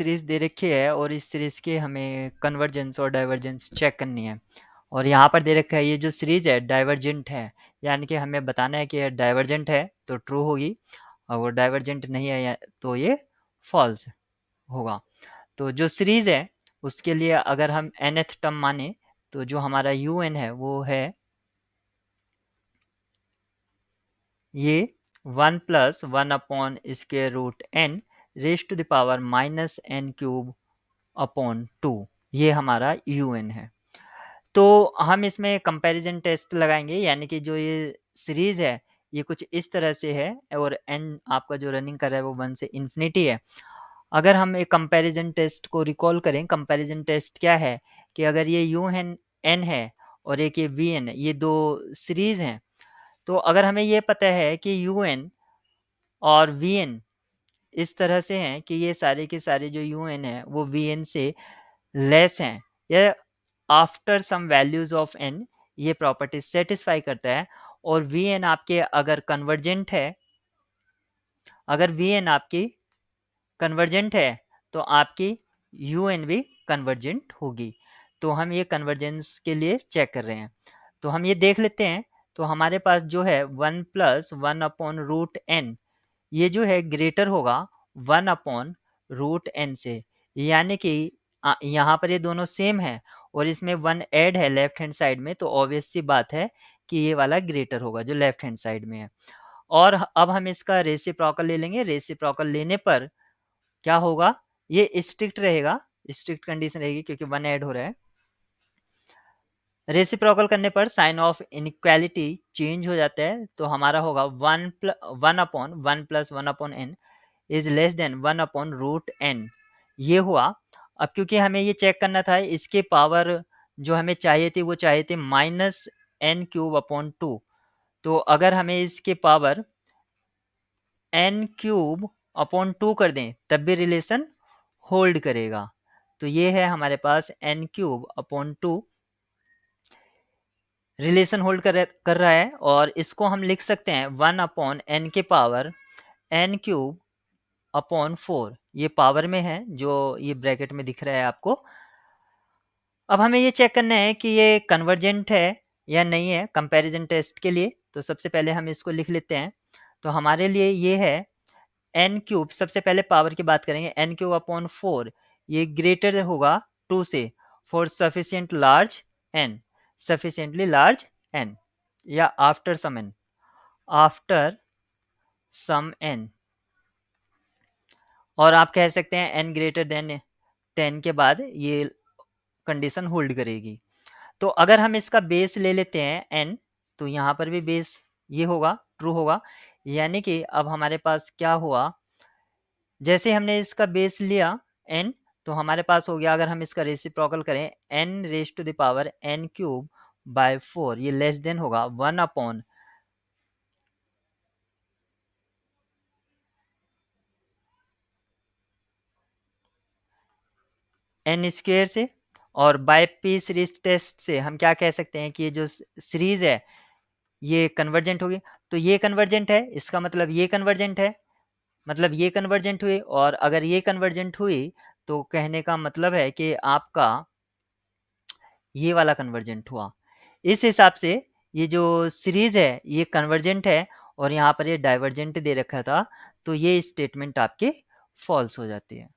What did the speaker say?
Series दे रखी है और इस सीरीज के हमें कन्वर्जेंस और डाइवर्जेंस चेक करनी है। और यहाँ पर दे रखा है ये जो सीरीज है डाइवर्जेंट है, यानी कि हमें बताना है कि ये डाइवर्जेंट है तो ट्रू होगी, और वो डाइवर्जेंट नहीं है तो ये फॉल्स होगा। तो जो सीरीज है उसके लिए अगर हम nth टर्म माने तो जो हमारा un है वो है ये 1 plus 1 upon square root n raise to the power minus n cube upon 2, ये हमारा un है। तो हम इसमें कंपैरिजन टेस्ट लगाएंगे, यानी कि जो ये सीरीज है ये कुछ इस तरह से है और n आपका जो रनिंग कर रहा है वो 1 से इन्फिनिटी है। अगर हम एक कंपैरिजन टेस्ट को रिकॉल करें, कंपैरिजन टेस्ट क्या है कि अगर ये un है और एक ये vn है, ये दो सीरीज हैं, तो अगर हमें ये पता है कि un और vn इस तरह से हैं कि ये सारे के सारे जो un है वो vn से लेस हैं, या after some values of n ये प्रॉपर्टी सेटिस्फाई करता है, और vn आपके अगर कन्वर्जेंट है, अगर vn आपकी कन्वर्जेंट है तो आपकी un भी कन्वर्जेंट होगी। तो हम ये कन्वर्जेंस के लिए चेक कर रहे हैं, तो हम ये देख लेते हैं। तो हमारे पास जो है 1 प्लस 1 अपॉन रूट एन, ये जो है ग्रेटर होगा 1 अपॉन रूट एन से, यानी कि यहाँ पर ये दोनों सेम है और इसमें 1 ऐड है लेफ्ट हैंड साइड में, तो ऑब्वियस सी बात है कि ये वाला ग्रेटर होगा जो लेफ्ट हैंड साइड में है। और अब हम इसका रेसिप्रोकल ले लेंगे। रेसिप्रोकल लेने पर क्या होगा, ये स्ट्रिक्ट रहेगा, स्ट्रिक्ट कंडीशन रहेगी क्योंकि 1 ऐड हो रहा है। रेसिप्रोकल करने पर साइन ऑफ इनइक्वालिटी चेंज हो जाता है, तो हमारा होगा 1 upon 1 plus 1 upon n is less than 1 upon root n, ये हुआ। अब क्योंकि हमें ये चेक करना था इसके पावर जो हमें चाहिए थी वो चाहिए थे माइनस एन क्यूब अपॉन 2, तो अगर हमें इसके पावर एन क्यूब अपॉन 2 कर दें तब भी रिलेशन होल्ड करेगा। तो ये है हमारे पास N cube upon 2 relation hold कर रहा है, और इसको हम लिख सकते हैं 1 अपॉन एन के पावर एन क्यूब अपॉन 4, ये पावर में है जो ये ब्रैकेट में दिख रहा है आपको। अब हमें ये चेक करना है कि ये कन्वर्जेंट है या नहीं है कंपैरिजन टेस्ट के लिए। तो सबसे पहले हम इसको लिख लेते हैं। तो हमारे लिए ये है एन क्यूब, सबसे पहले पावर की बात करेंगे, एन क्यूब अपॉन 4 ये ग्रेटर होगा 2 से, for sufficient large N, sufficiently large N, या after some N, after some N, और आप कह सकते हैं एन ग्रेटर देन 10 के बाद ये कंडीशन होल्ड करेगी। तो अगर हम इसका बेस ले लेते हैं एन, तो यहाँ पर भी बेस ये होगा, ट्रू होगा, यानी कि अब हमारे पास क्या हुआ, जैसे हमने इसका बेस लिया n, तो हमारे पास हो गया, अगर हम इसका रेसिप्रोकल करें n raise to the power n cube by 4, ये लेस देन होगा 1 अपॉन n स्क्वेयर से, और बाय पी सीरीज टेस्ट से हम क्या कह सकते हैं कि ये जो सीरीज है ये कन्वर्जेंट होगी। तो ये कन्वर्जेंट है, इसका मतलब ये कन्वर्जेंट है, मतलब ये कन्वर्जेंट हुई, और अगर ये कन्वर्जेंट हुई तो कहने का मतलब है कि आपका ये वाला कन्वर्जेंट हुआ। इस हिसाब से ये जो सीरीज है ये कन्वर्जेंट है, और यहाँ पर ये डाइवर्जेंट दे रखा था, तो ये स्टेटमेंट आपके फॉल्स हो जाती है।